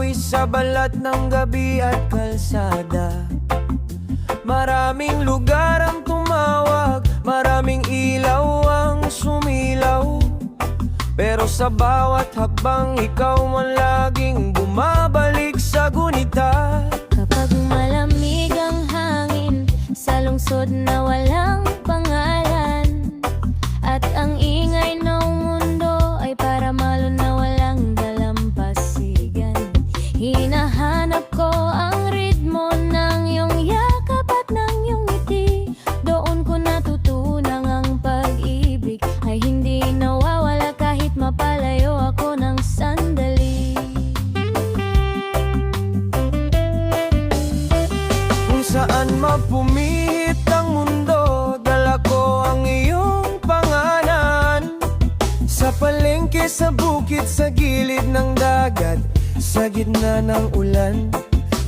pawis sa balat ng gabi at kalsada. Maraming lugar ang tumawag, maraming ilaw ang sumilaw, pero sa bawat hakbang ikaw man laging bumabalik sa gunita. Kapag malamig ang hangin sa lungsod na walang pangalan, at ang ingay ng mundo ay para malo na walang dalampasigan, hinahanap ko ang ritmo ng iyong yakap at ng iyong ngiti. Doon ko natutunan ang pag-ibig ay hindi nawawala kahit mapalayo ako ng sandali. Kung saan mapumihit ang mundo, dala ko ang iyong pangalan. Sa palengke, sa bukid, sa gilid ng dagat, sa gitna ng ulan,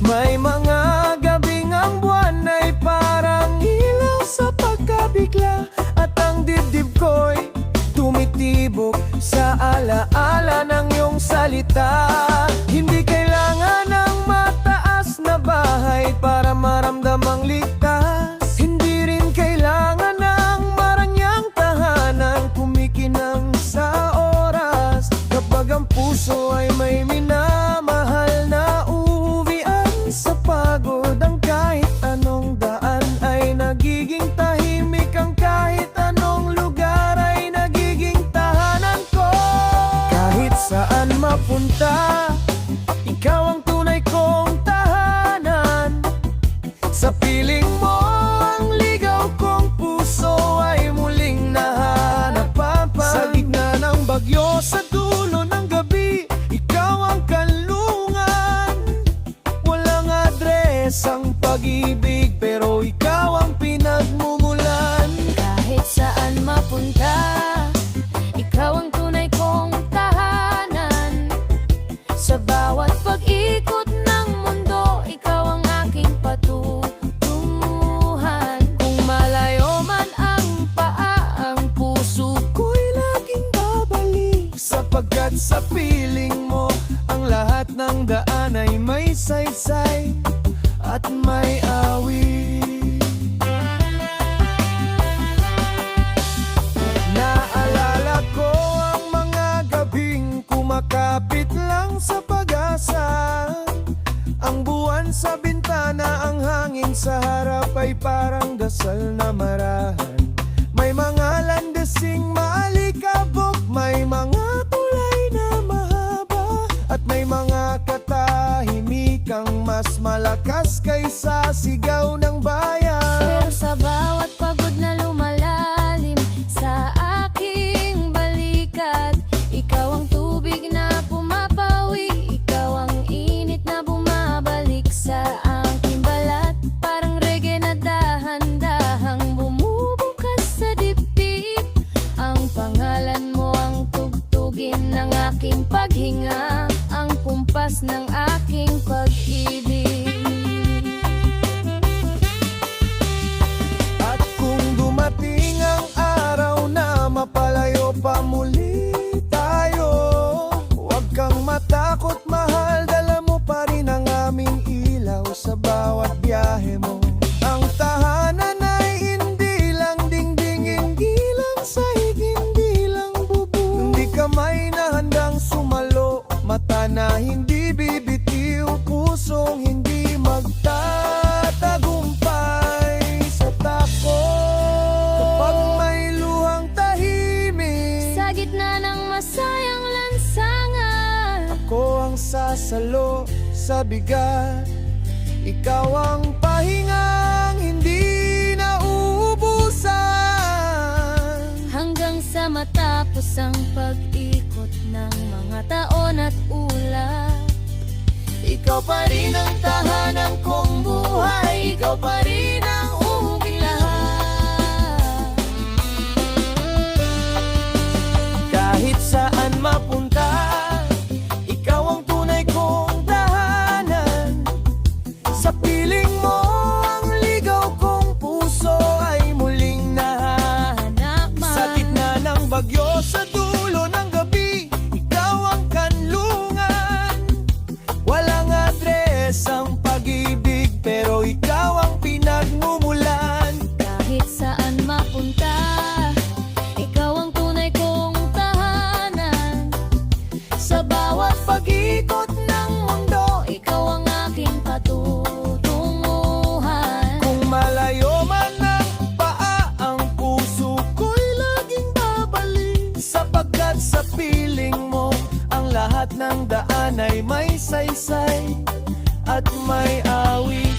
may mga gabing ang buwan ay parang ilaw sa pagkabigla, at ang dibdib ko'y tumitibok sa alaala ng iyong salita. Hindi kailangan ng mataas na bahay para maramdamang ligtas, hindi rin kailangan ng maranyang tahanan kumikinang sa oras. Kapag ang puso ay may minamahal na uwian sa pagod, ang kahit anong daan ay nagiging tahimik, ang kahit anong lugar ay nagiging tahanan ko. Kahit saan mapunta, ikaw ang tunay kong tahanan. Sa piling mo ang ligaw kong puso ay muling nahanapan. Sa gitna ng bagyo, sa dulo ng gabi, ikaw ang kanlungan. Walang adres ang pag-ibig, pero ikaw ang pinagmumulan. Kahit saan mapunta, ikaw ang tunay kong tahanan. Sa bawat pag-ikot ng mundo, ikaw ang aking patutunguhan. Kung malayo man ang paa, ang puso Ko'y laging babalik, sapagkat sa piling mo ang lahat ng daan ay may saysay at may awit. Naalala ko ang mga gabing kumakapit lang sa pag-asa, ang buwan sa bintana, ang hangin sa harap ay parang dasal na marahan. May mga landesing maalikabok, may mga tulay na mahaba, at may mga katahimikang mas malakas kaysa sigaw ng bayan. pero sa bawat pagod na lumalalim sa aking balikat, ikaw ang tubig na pumapawi, ikaw ang init na bumabalik sa aking balat. Parang reggae na dahan-dahang bumubukas sa dibdib, ang pangalan mo ang tugtugin ng aking paghinga, ang kumpas ng aking pag-ibig. At kung dumating ang araw na mapalayo pa muli tayo, huwag kang matakot mahal, dala mo pa rin ang aming ilaw sa bawat biyahe mo. Ang tahanan ay hindi lang dingding, hindi lang sahig, hindi lang bubong. Hindi kamay na handang sumalo, mata na hindi bibitiw, pusong hindi magtatagumpay sa takot. Kapag may luhang tahimik, Sa gitna ng masayang lansangan, ako ang sasalo sa bigat, ikaw ang pahingang hindi nauubusan. hanggang sa matapos ang pag-ikot ng mga taon at ulap, Ikaw pa rin ang tahanan kong buhay, ikaw pa rin ang uging lahat. Kahit saan mapunta, ikaw ang tunay kong tahanan. Sa piling mo ang ligaw kong puso ay muling nahahanap. Sa gitna ng bagyo, sa dulo ng gabi, ikaw ang kanlungan. Wala lahat ng daan ay may saysay at may awit.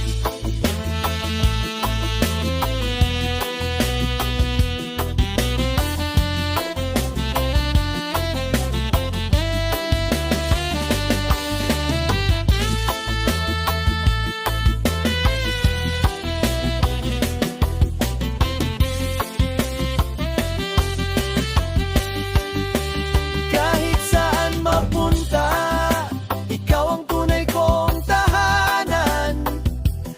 Kahit saan mapunta, ikaw ang tunay kong tahanan.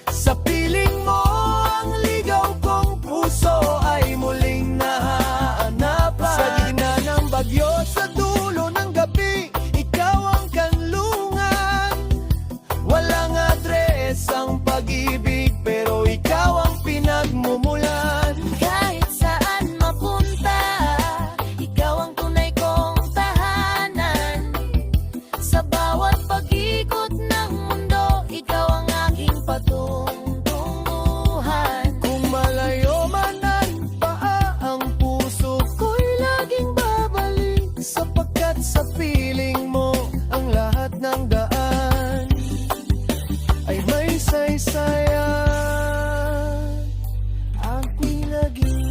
Sa piling mo, ang ligaw kong puso ay muling nahahanapan. Sa gitna ng bagyo, sa dulo ng gabi, ikaw ang kanlungan. Walang adres ang pag-ibig, pero ikaw ang pinagmumulan. Kahit saan mapunta, ikaw ang tunay kong tahanan. Sa bawat pag-ikot ng mundo, ikaw ang aking patungtunguhan. Kung malayo man ang paa, ang puso ko'y laging babalik. Sapagkat sa piling mo, ang lahat ng daan ay may saysayan. Ako'y naging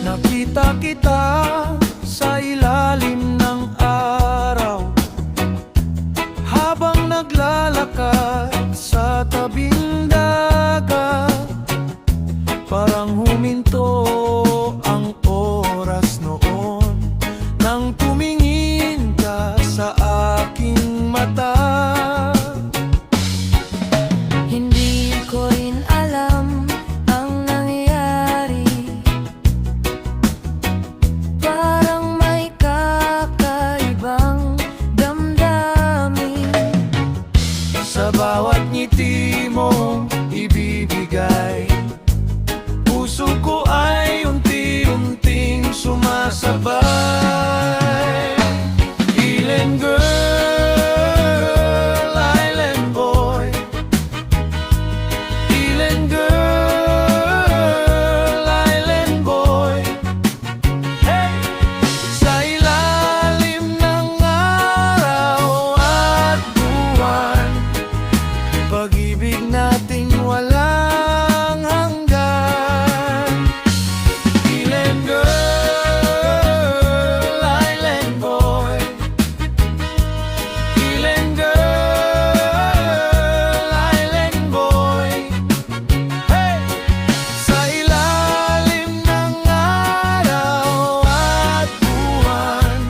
nakita kita sa ilalim ng araw, habang naglalakad sa tabing dagat. Parang huminto ang oras noon nang tumingin ka sa aking mata. Hindi ko rin alam ang nangyari. Parang may kakaibang damdamin. Sa bawat ngiti mong ibibigay, puso ko ay unti-unting sumasabay. Island girl, island boy. Island girl, island boy. Hey! Sa ilalim ng araw at buwan, pag-ibig natin walang hanggan. Island girl, island boy. Island girl, island boy. Hey! Sa ilalim ng araw at buwan,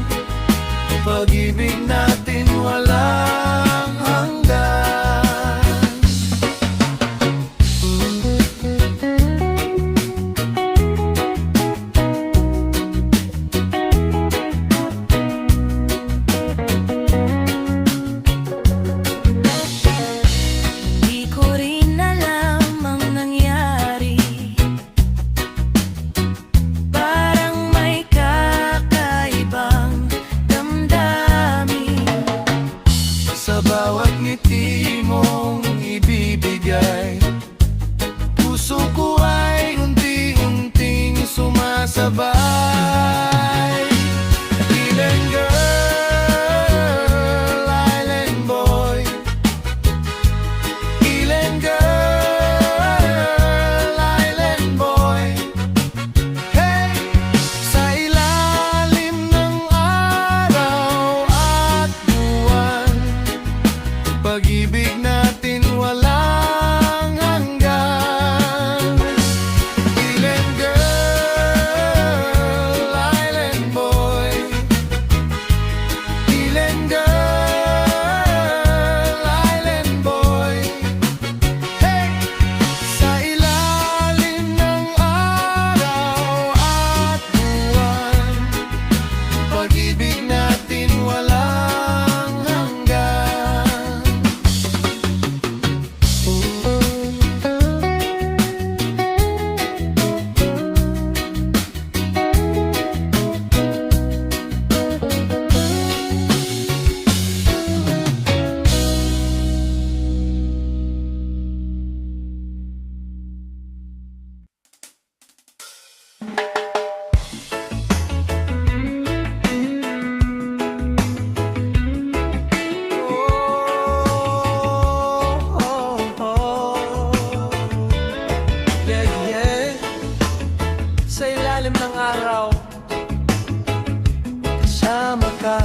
pag-ibig natin walang hanggan. Di ko rin alam ang nangyari. Parang may kakaibang damdamin. Sa bawat ngiti mong ibibigay, puso ko ay unti-unting sumasabay. Island girl, island boy. Island girl, island boy. Hey! Sa ilalim ng araw at buwan, pag-ibig natin walang hanggan. Island girl, ilalim ng araw, kasama ka.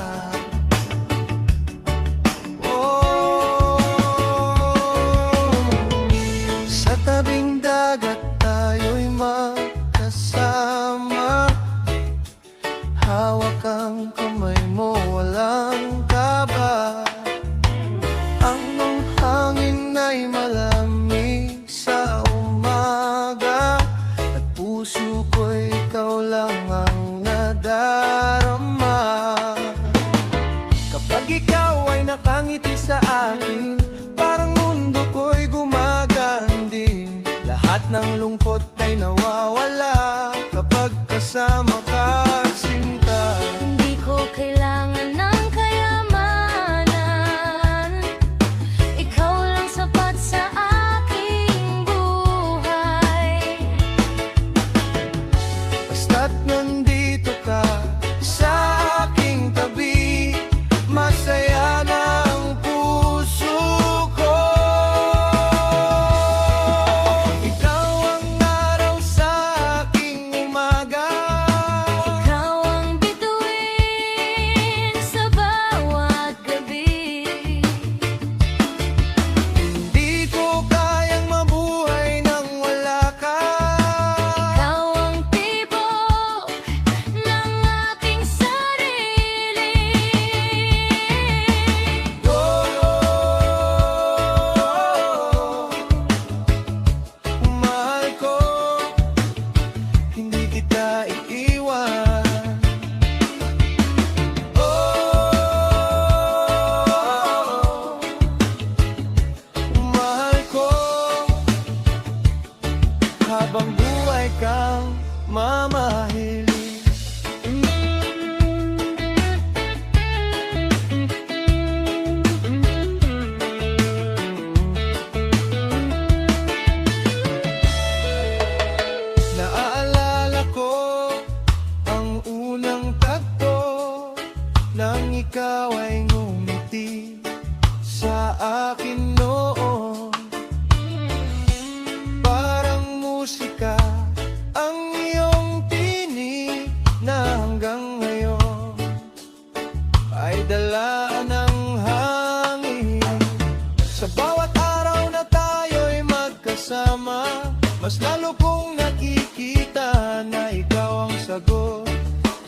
Sa tabing dagat tayo'y magkasama. Hawak ang kamay mo, walang kaba. Ang hangin ay malamig sa umaga, at puso ko'y ikaw lang ang nadarama. Kapag ikaw ay nakangiti sa akin, parang mundo ko'y gumaganding. Lahat ng lungkot ay nawawala kapag kasama ka, sinta. Hindi ko kailangan ng kayamanan, ikaw lang sapat sa aking buhay. Basta't nandito ka sa aking tabi, masaya na ang puso ko. Ikaw ang araw sa aking umaga, Ikaw ang bituin sa bawat gabi. hindi ko kayang mabuhay nang wala ka. Ikaw ang tibok ng aking sarili. Mahal ko, hindi kita iiwan. Mahal ko, habang buhay kang mamahalin. Naaalala ko ang unang tagpo nang ikaw ay ngumiti sa akin noon. Parang musika ang iyong tinig na hanggang ngayon ay dala ng hangin. Sa bawat araw na tayo'y magkasama, mas lalo kong nakikita na ikaw ang sagot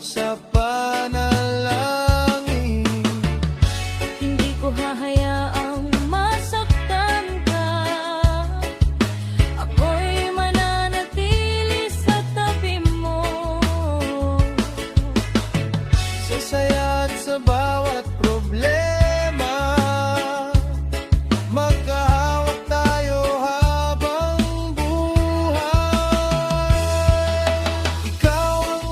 sa panalangin. Hindi ko hahayaang masaktan ka, ako'y mananatili sa tabi mo. Sa saya at sa bawat problema, magkahawak tayo habang buhay. Ikaw ang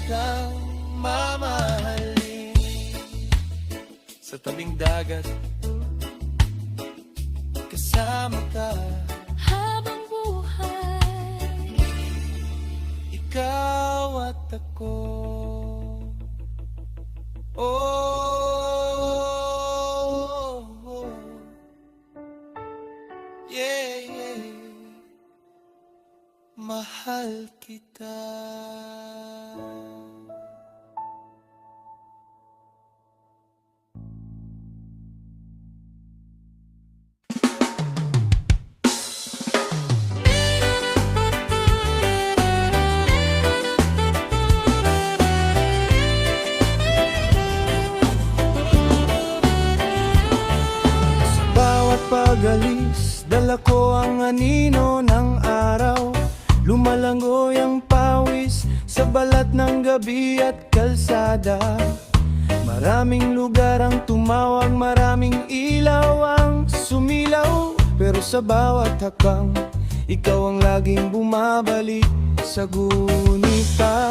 kang mamahalin. Sa tabing dagat, kasama ka. Habang buhay, Ikaw at ako. Oh, yeah, yeah. Mahal kita. Bawat pag-alis, dala ko ang anino ng araw. Lumalangoy ang pawis sa balat ng gabi at kalsada. Maraming lugar ang tumawag, maraming ilaw ang sumilaw. Pero sa bawat hakbang, ikaw ang laging bumabalik sa gunita.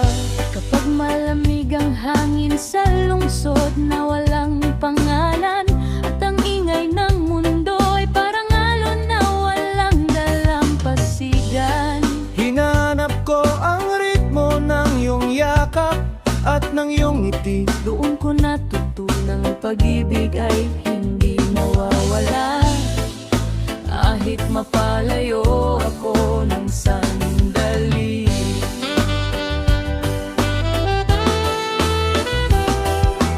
kapag malamig ang hangin sa lungsod na walang pangalan, at ang ingay ng mundo ay parang alon na walang dalampasigan. Hinanap ko ang ritmo ng iyong yakap at ng iyong ngiti. Doon ko natutunang pag-ibig ay hindi nawawala. Kahit mapalayo ako ng sandali.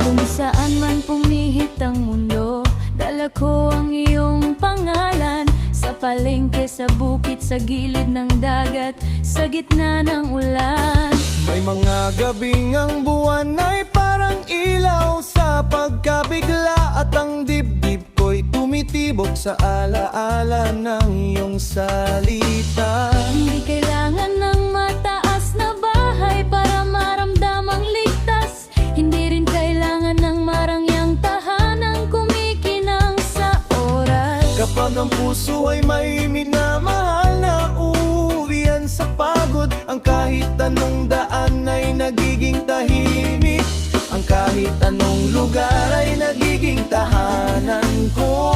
Kung saan man pumihit ang mundo, dala ko ang iyong pangalan. Sa palengke, sa bukit, sa gilid ng dagat, sa gitna ng ulan. May mga gabing ang buwan ay parang ilaw sa pagkabigla, at ang dibdib ko'y tumitibok sa alaala ng iyong salita. Hindi kailangan ng mataas na bahay para maramdamang ligtas. Hindi rin kailangan ng marangyang tahanang kumikinang sa oras. Kapag ang puso ay may minamahal na uuwian sa pagod, ang kahit anong daan ay nagiging tahimik. Ang kahit anong lugar ay nagiging tahanan ko.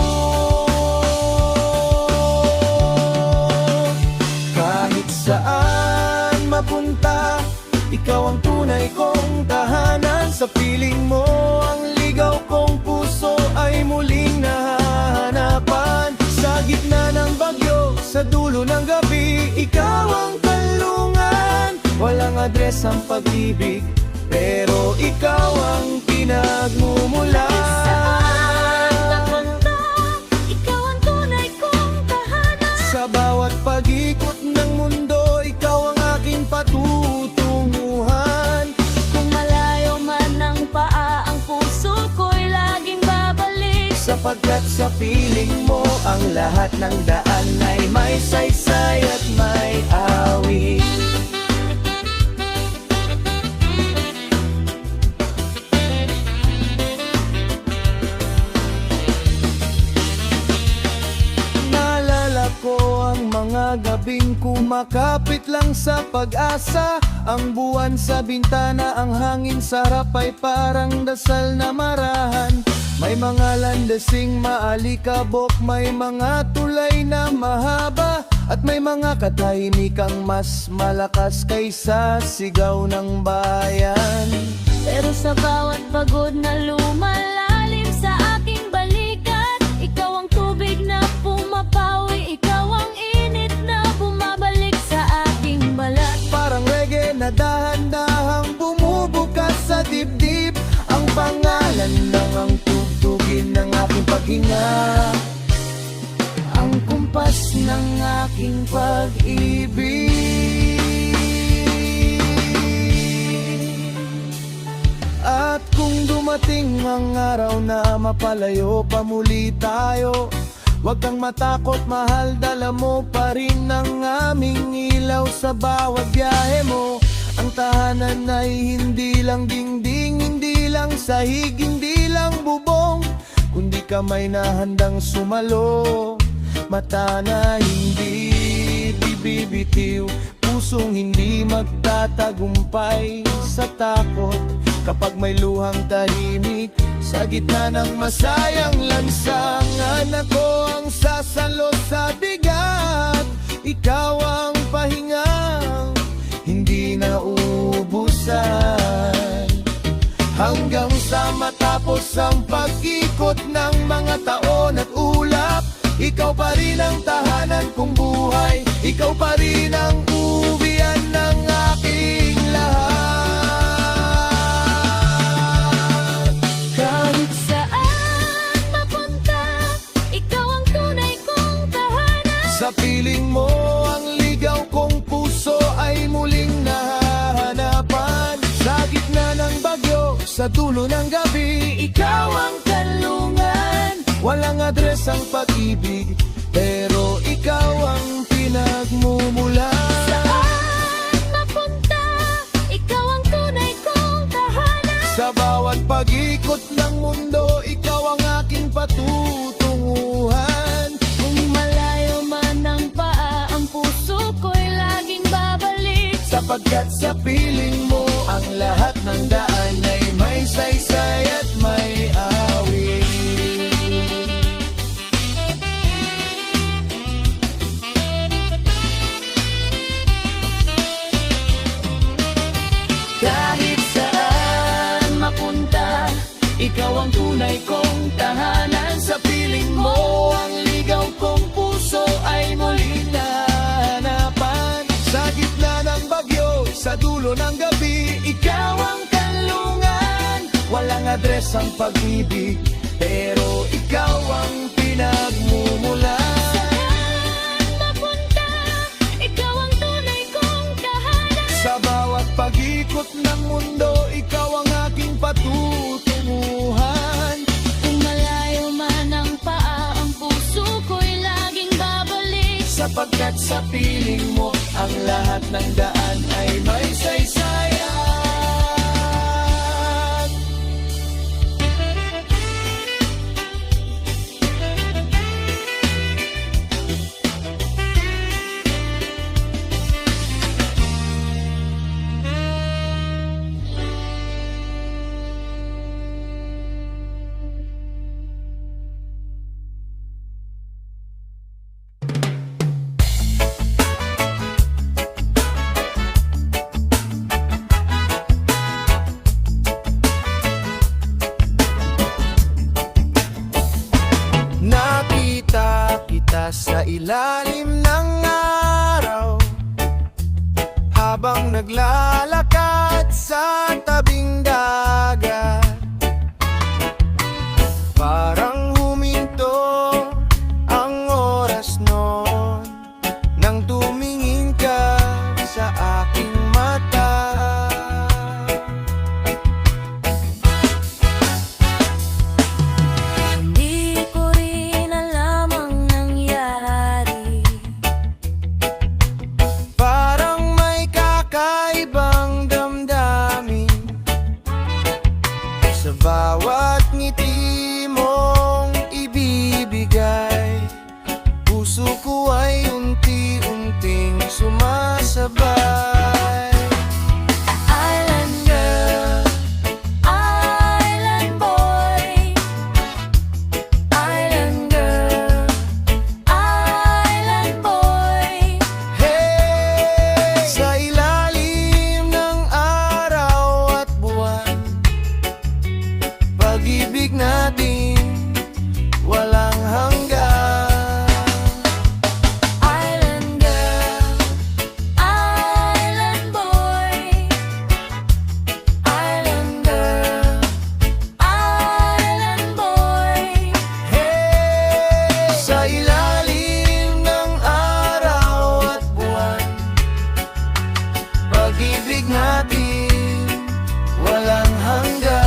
Kahit saan mapunta, ikaw ang tunay kong tahanan. Sa piling mo, ang ligaw kong puso ay muling nahahanapan. Sa gitna ng bagyo, sa dulo ng gabi, ikaw ang kalungan. Walang adres ang pag-ibig, pero ikaw ang pinagmumulan. Saan napunta, ikaw ang tunay kong tahanan. Sa bawat pag-ikot ng mundo, ikaw ang aking patutunguhan. Kung malayo man ang paa, ang puso ko'y laging babalik. Sapagkat sa piling mo, ang lahat ng daan ay may saysay at may awit. Ko ang mga gabing kumakapit lang sa pag-asa. Ang buwan sa bintana, ang hangin sa harap ay parang dasal na marahan. May mga landasing maalikabok, may mga tulay na mahaba, at may mga katahimikang mas malakas kaysa sigaw ng bayan. Pero sa bawat pagod na lumalalim sa aking balikat, ikaw ang tubig na pumapawi, ikaw ang init na bumabalik sa aking balat. Parang reggae na dahan-dahang bumubukas sa dibdib, ang pangalan ng ang tugtugin ng aking paghinga, ang kumpas ng aking pag-ibig. At kung dumating ang araw na mapalayo pa muli tayo, huwag kang matakot mahal, dala mo pa rin ang aming ilaw sa bawat biyahe mo. Ang tahanan ay hindi lang dingding, hindi lang sahig, hindi lang bubong, kundi kamay na handang sumalo, mata na hindi bibibitiw, pusong hindi magtatagumpay sa takot. Kapag may luhang tahimik sa gitna ng masayang lansangan, ako ang sasalo sa bigat, ikaw ang pahingang hindi nauubusan. Hanggang sa matapos ang pag-ikot ng mga taon at ulap, ikaw pa rin ang tahanan kong buhay, ikaw pa rin ang uwian ng aking lahat. Kahit saan mapunta, ikaw ang tunay kong tahanan. Sa piling mo ang ligaw kong puso ay muling nahahanapan. Sa gitna ng bagyo, sa dulo ng gabi, ikaw ang kanlungan. Walang adres ang pag-ibig, pero ikaw ang pinagmumulan. Saan mapunta, ikaw ang tunay kong tahanan. Sa bawat pag-ikot ng mundo, ikaw ang aking patutunguhan. Kung malayo man ang paa, ang puso ko'y laging babalik. Sapagkat sa piling mo, ang lahat ng daan ay may saysay at may awit. Kahit saan mapunta, ikaw ang tunay kong tahanan. Sa piling mo, ang ligaw kong puso ay muling nahanapan. Sa gitna ng bagyo, sa dulo ng gabi, ikaw ang kanlungan. Walang adres ang pag-ibig, pero ikaw ang pinagmumulan. Saan mapunta, ikaw ang tunay kong tahanan. Sa bawat pag-ikot ng mundo, ikaw ang aking patutunguhan. Kung malayo man ang paa, ang puso ko'y laging babalik. Sapagkat sa piling mo, ang lahat ng daan ay may saysayan. Nakita kita sa ilalim ng araw, habang naglalakad sa tabing dagat. Parang huminto ang oras noon nang tumingin ka sa aking mata. Hindi ko rin alam ang nangyari. Parang may kakaibang damdamin sa bawat ngiti mong ibibigay. Puso ko ay unti-unting sumasabay. Island girl, island boy. Island girl, island boy. Hey! Sa ilalim ng araw at buwan, pag-ibig natin walang hanggan. Island girl, island boy. Island girl, island boy. Hey! Sa ilalim ng araw at buwan, pag-ibig natin walang hanggan.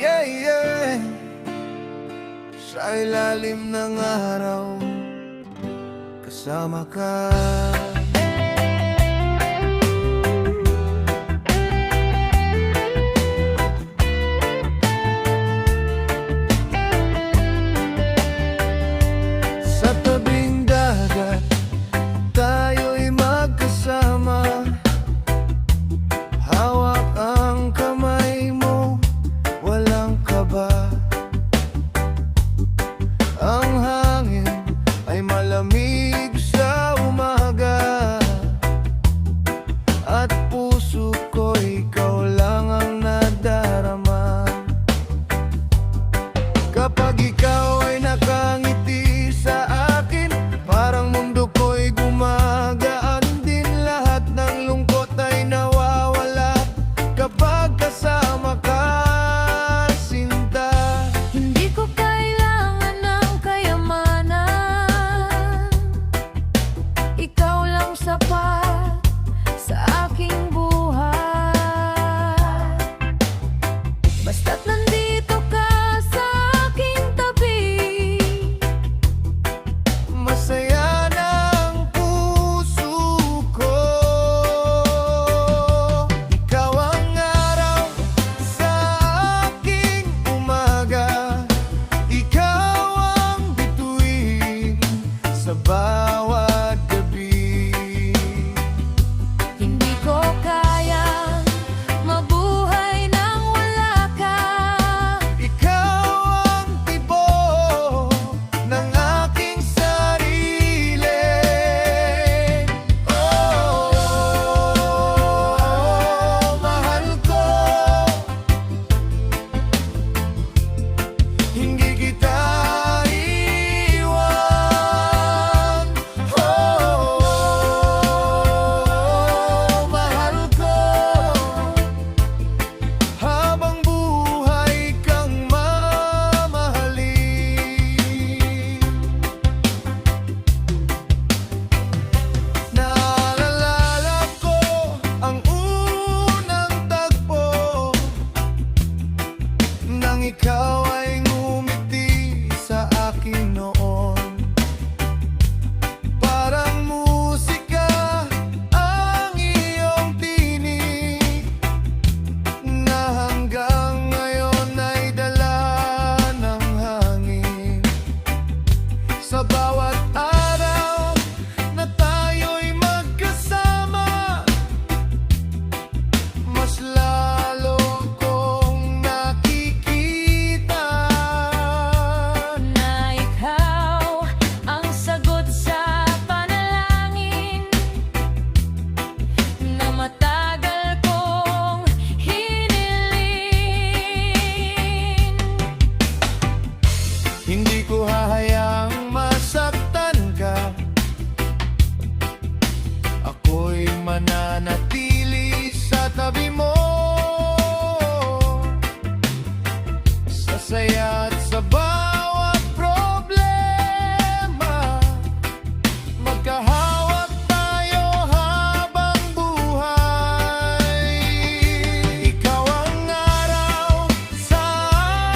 Yeah, yeah. Sa ilalim ng araw, kasama ka. Sa tabing dagat, tayo'y magkasama. Hawak ang kamay mo, walang kaba. Ang hangin ay malamig sa umaga, at puso ko ikaw lang ang nadarama. Kapag ikaw ay nakangiti sa akin, parang mundo ko'y gumagaan din. Lahat ng lungkot ay nawawala kapag kasama ka, sinta. Hindi ko kailangan ng kayamanan, ikaw lang sapat sa aking buhay. Basta't nandito ka sa aking tabi, Masaya ng puso ko. Ikaw ang araw sa aking umaga, ikaw ang bituin sa bawat gabi. hindi ko kayang mabuhay nang wala ka. Ikaw ang tibok ng aking sarili. Oh, mahal ko, hindi kita iwan. Oh, mahal ko, habang buhay kang mamahalin. Naalala ko ang unang tagpo, nang ikaw ay ngumiti sa akin noon. Parang musika ang iyong tinig, na hanggang ngayon ay dala ng hangin. Sa bawat araw na tayo'y magkasama, mas lalo kong nakikita Na ikaw ang sagot sa panalangin na matagal kong hiniling. Hindi ko hahayaang masaktan ka, ako'y mananatili sa tabi mo. Sa saya at sa bawat problema, magkahawak tayo habang buhay. Ikaw ang araw sa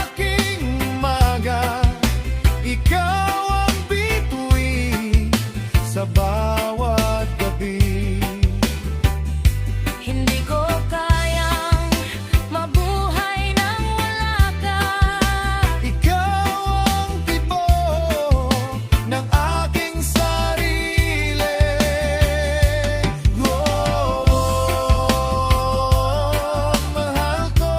aking umaga, ikaw ang bituin sa bawat gabi. Hindi ko kayang mabuhay nang wala ka. Ikaw ang tibok ng aking sarili. Oh, mahal ko,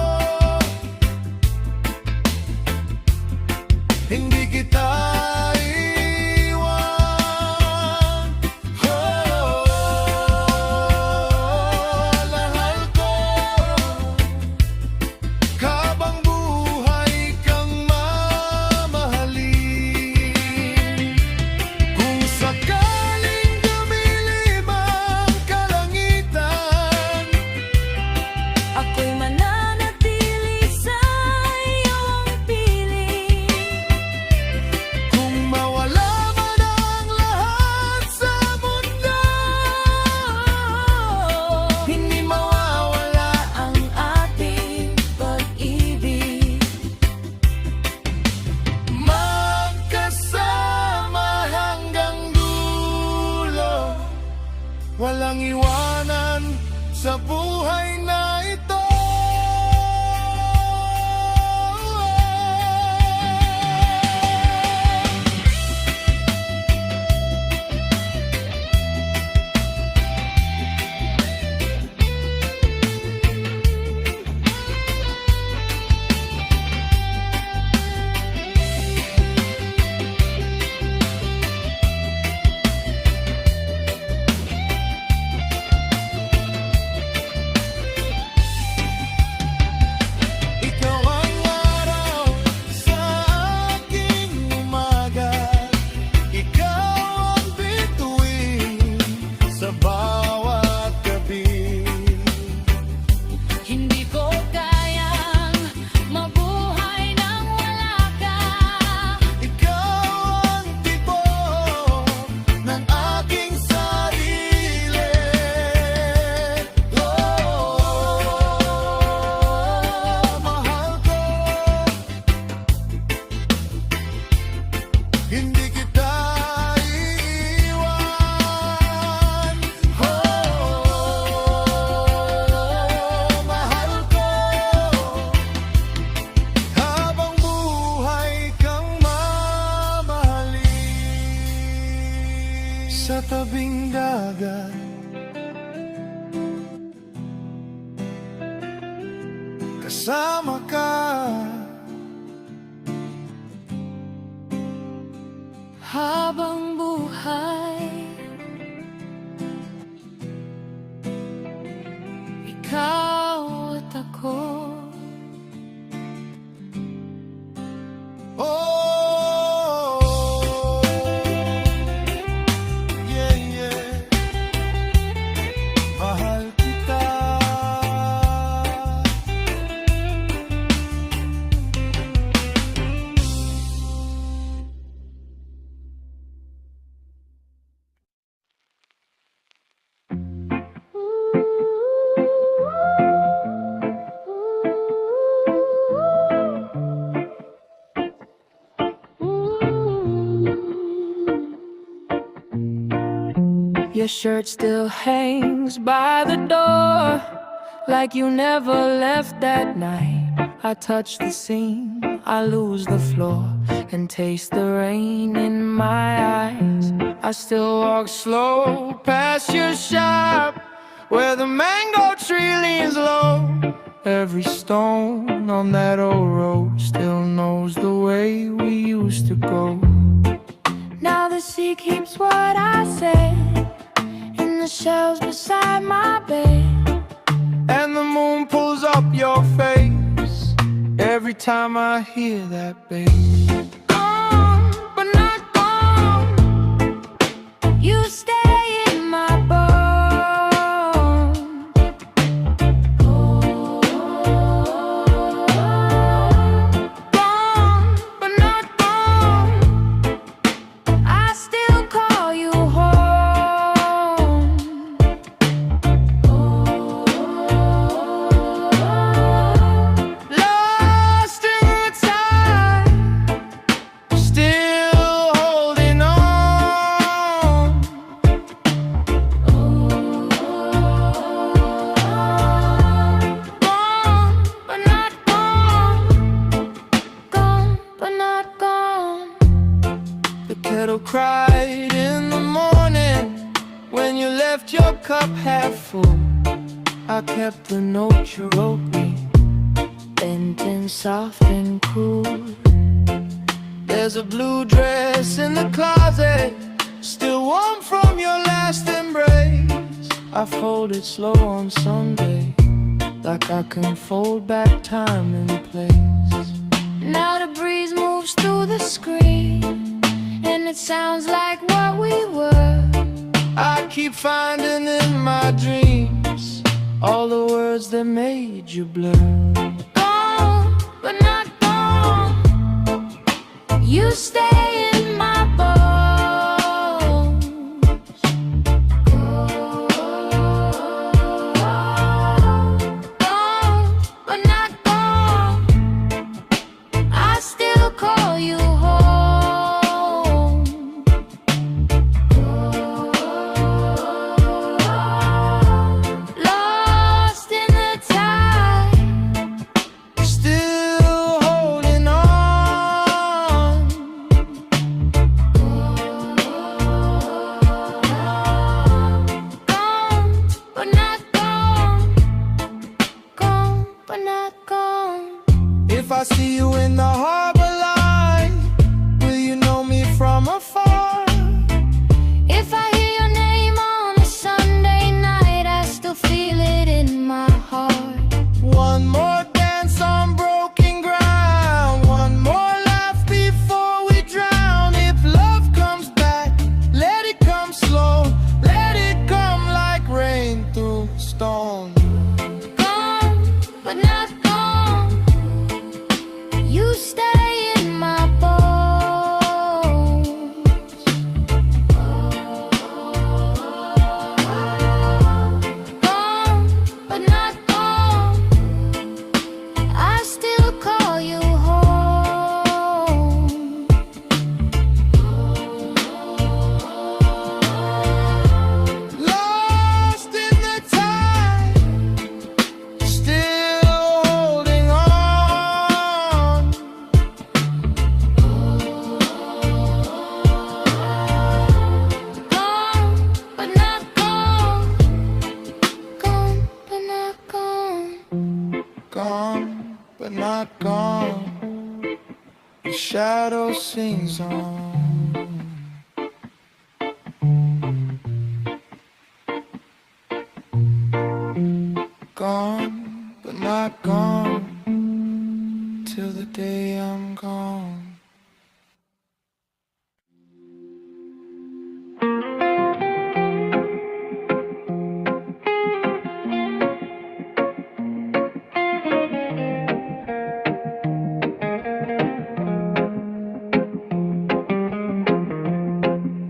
hindi kita iwan. Oh, mahal ko, habang buhay kang mamahalin. Kung sakaling dumilim ang kalangitan, Ako'y mananatili sa iyong piling. kasama ka. Habang buhay, ikaw at ako. Oh, yeah, yeah. Mahal kita. Your shirt still hangs by the door, like you never left that night. I touch the seam, I lose the floor, and taste the rain in my eyes. I still walk slow past your shop, where the mango tree leans low. Every stone on that old road still knows the way we used to go. Now the sea keeps what I said in the shelves beside my bed. And the moon pulls up your face every time I hear that bass. Gone, but not gone. You stay in my bones. Gone, but not gone. I still call you home. Lost in the tide, still holding on. Gone, but not gone. Gone, but not gone. The kettle cried in the morning when you left your cup half full. I kept the note you wrote me, Bent and soft and cool. there's a blue dress in the closet, still warm from your last embrace. I fold it slow on Sunday, like I can fold back time and place. Now the breeze moves through the screen, and it sounds like what we were. I keep finding in my dreams all the words that made you blur. Gone, but not gone. You stay in my bones. Gone, but not gone. I still call you home. Lost in the tide, Still holding on. gone, but not gone. Gone, but not gone. If I see you in the harbor line, will you know me from afar? If I hear your name on a Sunday night, I still feel it in my heart. One more dance on broken ground, one more laugh before we drown. If love comes back, let it come slow, let it come like rain through stone. Gone, but not gone. You stay but not gone. The shadow sings on. Gone, but not gone, till the day I'm gone.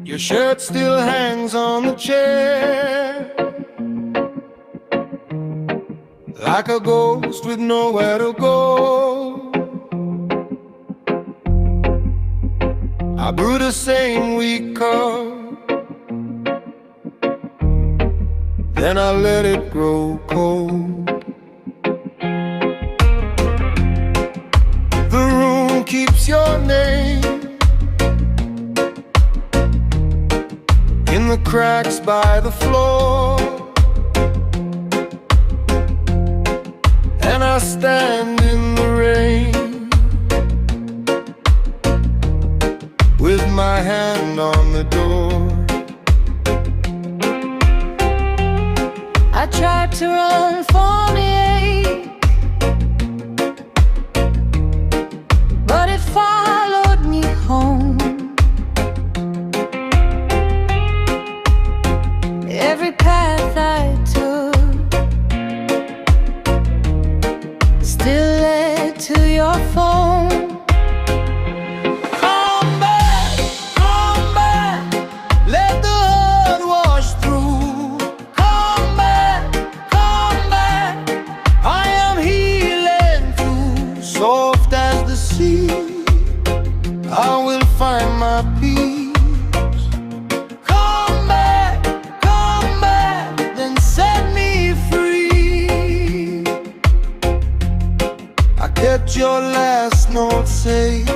Your shirt still hangs on the chair, like a ghost with nowhere to go. I brew the same weak cup, then I let it grow cold. The room keeps your name in the cracks by the floor, and I stand in the rain with my hand on the door. I tried to run from the ache, but it followed me home. Every path I took still led to your phone. Come back, let the hurt wash through. Come back, I am healing too. Soft as the sea, I will find my peace. Come back, then set me free. I kept your last note safe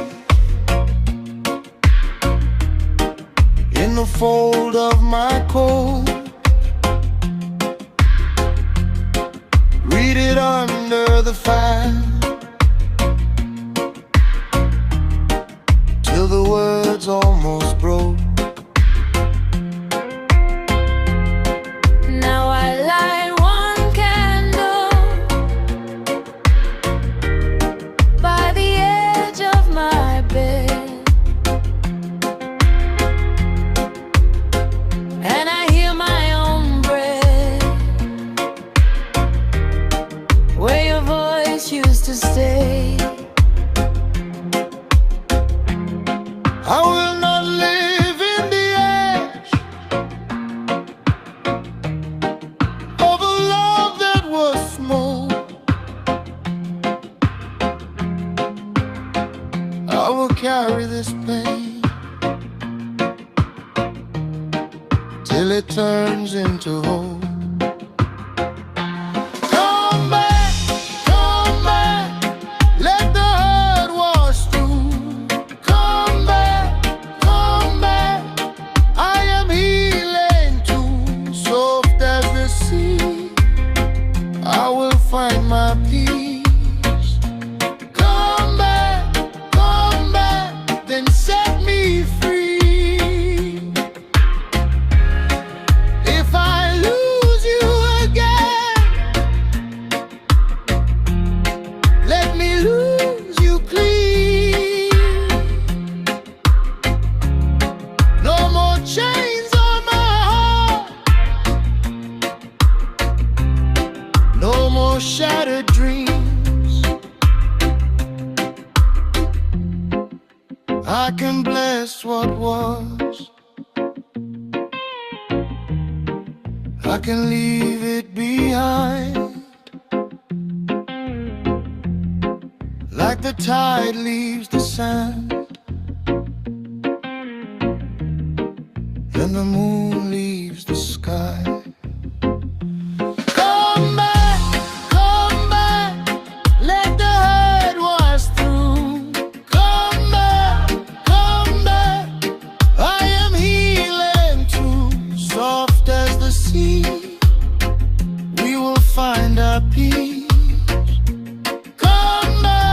in the fold of my coat. Read it under the fan till the words almost broke. Now I light one candle by the edge of my bed, and I hear my own breath where your voice used to stay. I will not live in the edge of a love that was small. I will carry this pain till it turns into hope. Come back, let the hurt wash through. Come back, I am healing too. Soft as the sea, I will find my peace. Come back, then set me free. If I lose you again, let me lose you clean. No more chains on my heart, no more shattered dreams. I can bless what was, I can leave it behind, like the tide leaves the sand, and the moon leaves the sky. Come back, let the hurt wash through. Come back, I am healing too. Soft as the sea, we will find our peace. Come back.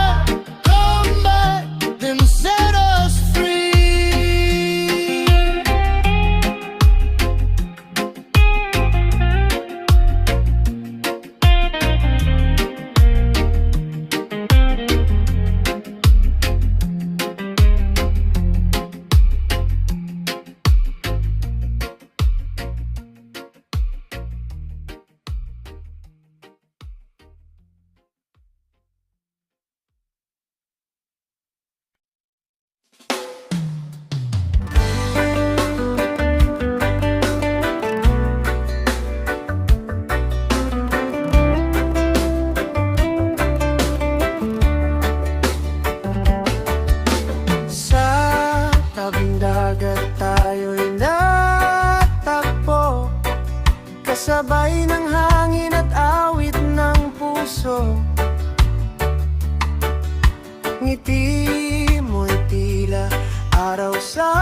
Ngiti mo'y tila araw sa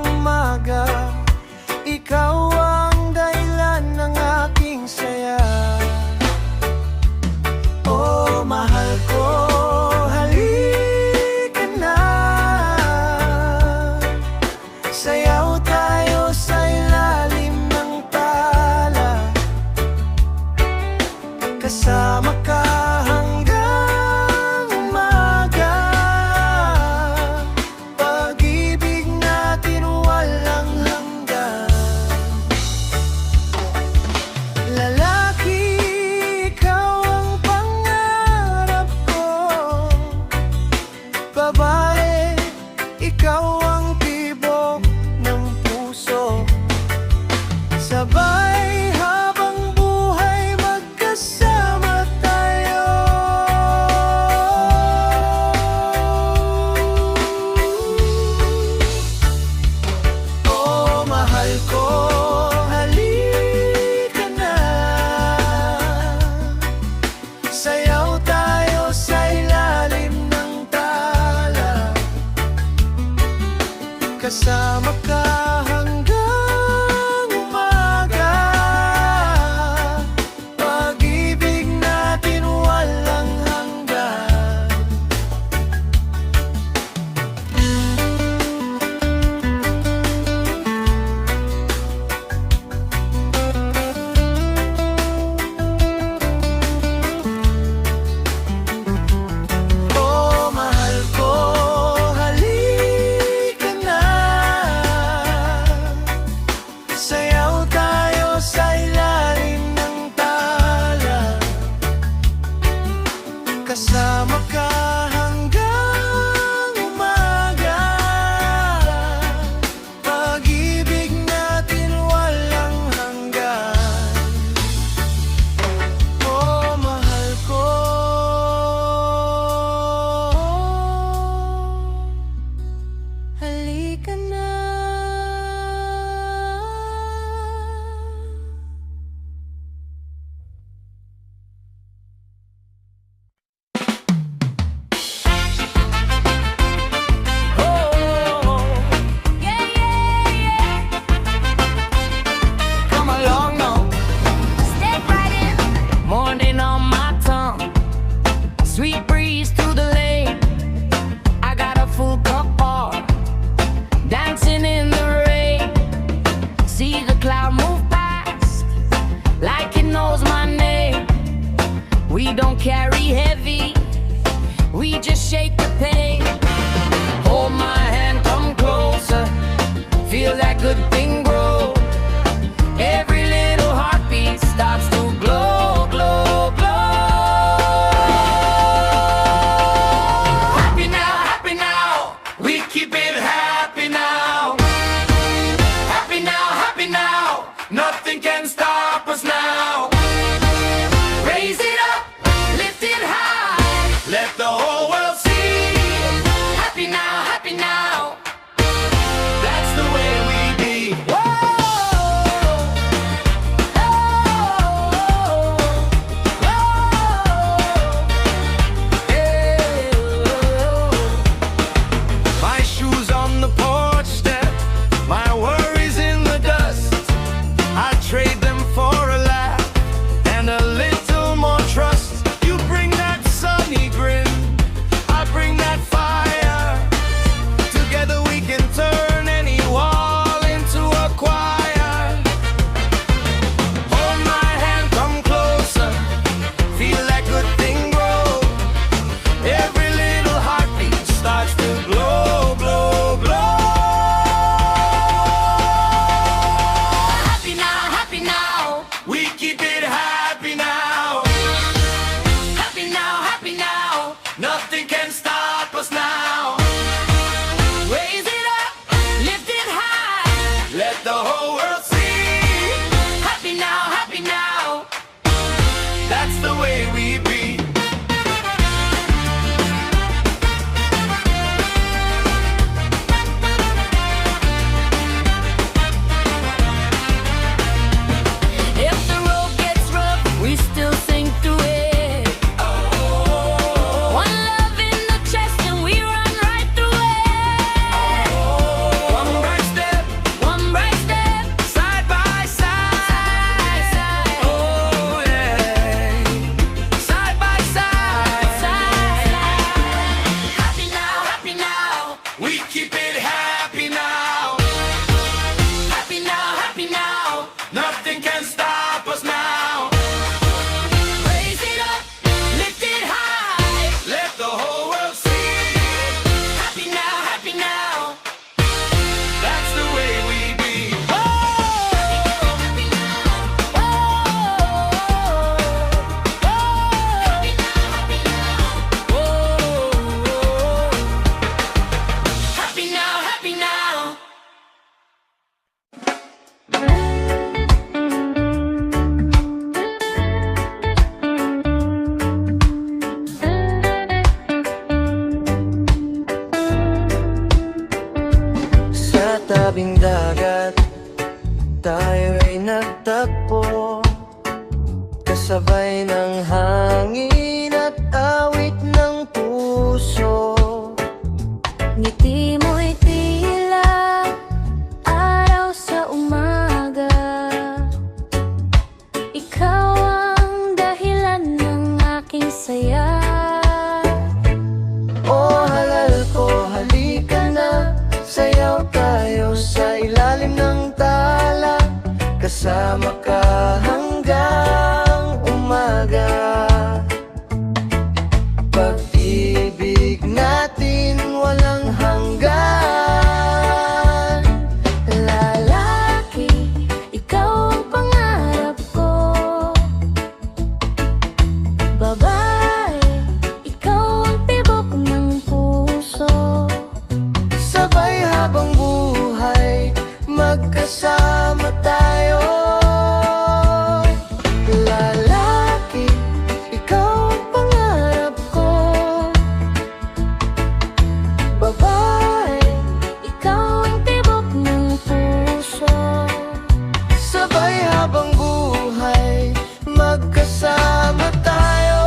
umaga. Ikaw ang dahilan ng aking saya. Oh, mahal ko, halika na. Sayaw tayo sa ilalim ng tala. Kasama ka hanggang umaga. Pag-ibig natin walang hanggan. Lalaki, ikaw ang pangarap ko. Babae, ikaw ang tibok ng puso. Sabay habang buhay magkasama tayo. Oh, mahal ko, halika na. Sayaw tayo sa ilalim ng tala. Kasama ka hanggang umaga. Pag-ibig natin walang hanggan. Oh, mahal ko, halika na. Sayaw tayo sa ilalim ng tala. Kasama ka hanggang umaga. Pag-ibig natin walang hanggan. Oh, mahal ko, halika na. Yeah, yeah, yeah. Come along now. Step right in. Morning on my tongue, sweet breeze through the lane. I got a full cup of dancing in the rain. See the cloud move past like it knows my name. We don't carry heavy, we just shake the pain. Hold my hand, come closer, feel that good thing grow. Every little heartbeat starts to glow, glow, glow. Happy now, we keep it happy now. Happy now, nothing can stop us now. Raise it up, lift it high, let the whole world see. tabing dagat tayo'y nagtagpo, kasabay ng hangin at awit ng puso. Ngiti mo'y tila araw sa umaga. Ikaw ang dahilan ng aking saya. O halal ko, halika na, sayaw tayo sa ilalim ng tala, kasama ka hanggang umaga. Pag-ibig natin walang hanggan. Lalaki, ikaw ang pangarap ko. Babae, ikaw ang tibok ng puso. Sabay habang buhay, magkasama tayo. Lalaki, ikaw ang pangarap ko. Babae, ikaw ang tibok ng puso. Sabay habang buhay, magkasama tayo.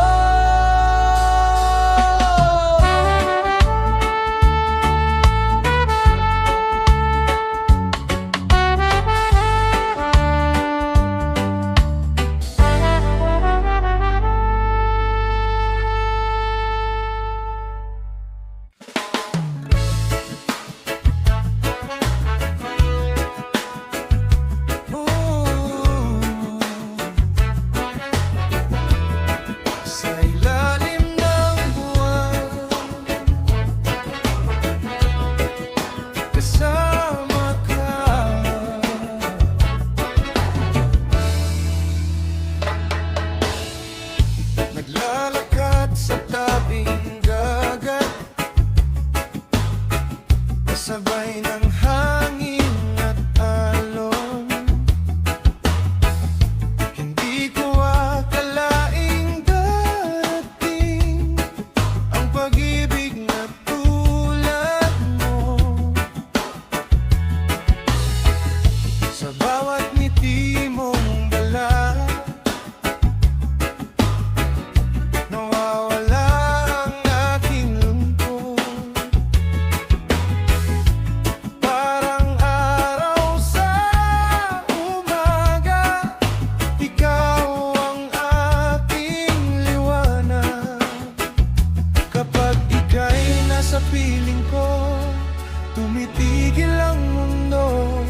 Sa ilalim ng buwan, kasama ka. Naglalakad sa tabing dagat, kasabay ng hangin at alon. Hindi ko akalaing darating ang pag-ibig na tulad mo. Sa bawat ngiti mong dala, nawawala ang aking lungkot. Parang araw sa umaga, ikaw ang aking liwanag. Kapag ika'y nasa piling ko, tumitigil ang mundo.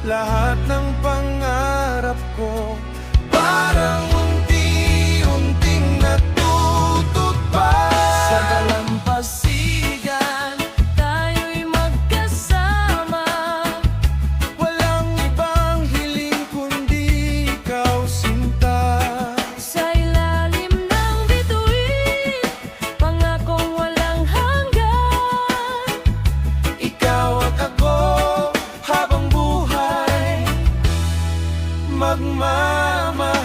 Lahat ng pangarap ko parang unti-unting natutupad. Sa dalampasigan, tayo'y magkasama. Walang ibang hiling kundi ikaw, sinta. Sa ilalim ng bituin, pangakong walang hanggan. Ikaw at ako habang buhay, magmamahalan.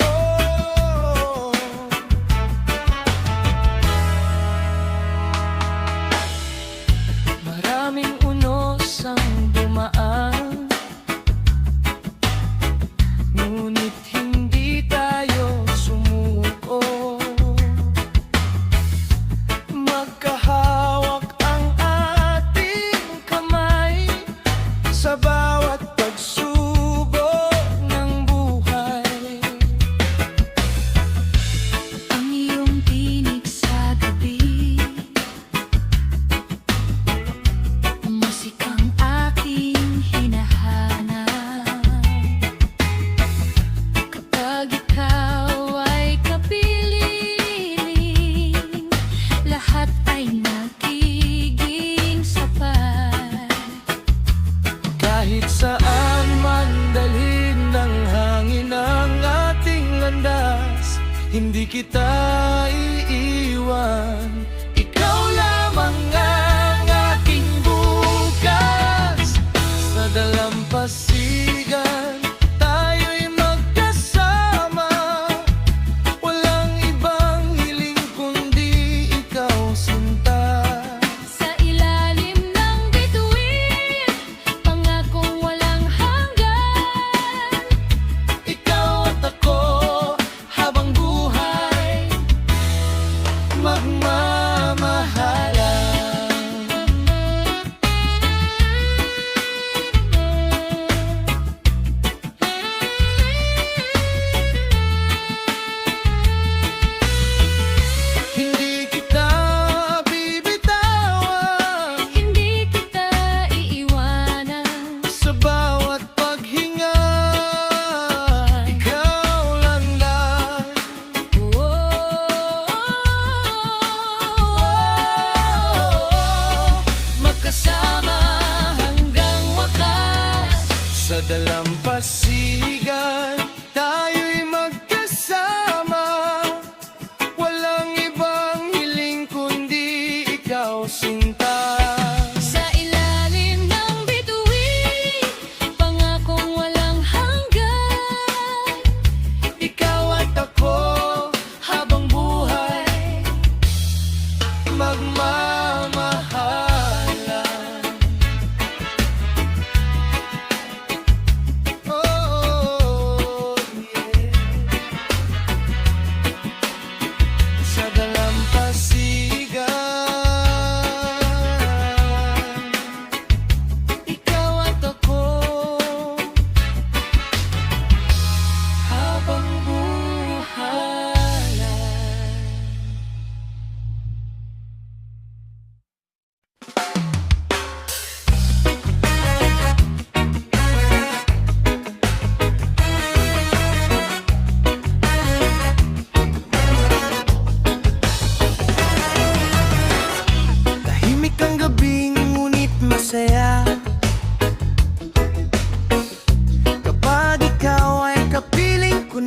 Oh, Maraming unos ang dumaan, ngunit hindi tayo sumuko. Magkahawak ang ating kamay sa bawat pagsubok ng buhay. Ang iyong tinig sa gabi, musik ang aking hinahanap. Kapag ikaw ay kapiling, lahat ay nagiging sapat. kahit saan man dalhin ng hangin ang ating landas, hindi kita iiwan. Ikaw lamang ang aking bukas. Sa dalampasigan, tayo'y magkasama. Walang ibang hiling kundi ikaw.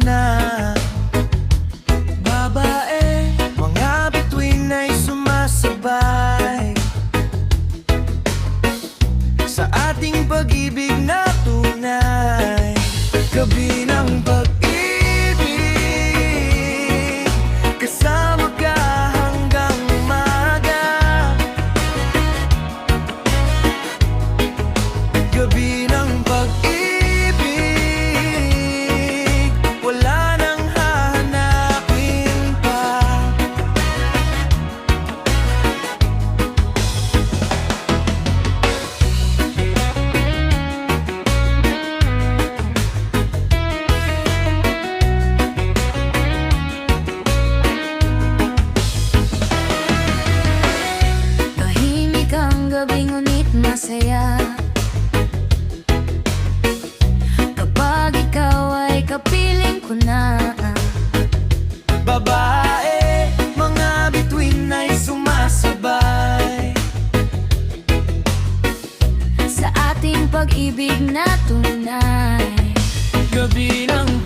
na. Babae, mga bituin ay sumasabay sa ating pag-ibig na tunay. Gabi ng pag-ibig, kasama ka hanggang umaga. Gabi ng pag-ibig, wala nang hahanapin pa. Tahimik ang gabi ngunit masaya kapag ikaw ay kapiling ko na. Babae, mga bituin ay sumasabay Sa ating pag-ibig na tunay. gabi ng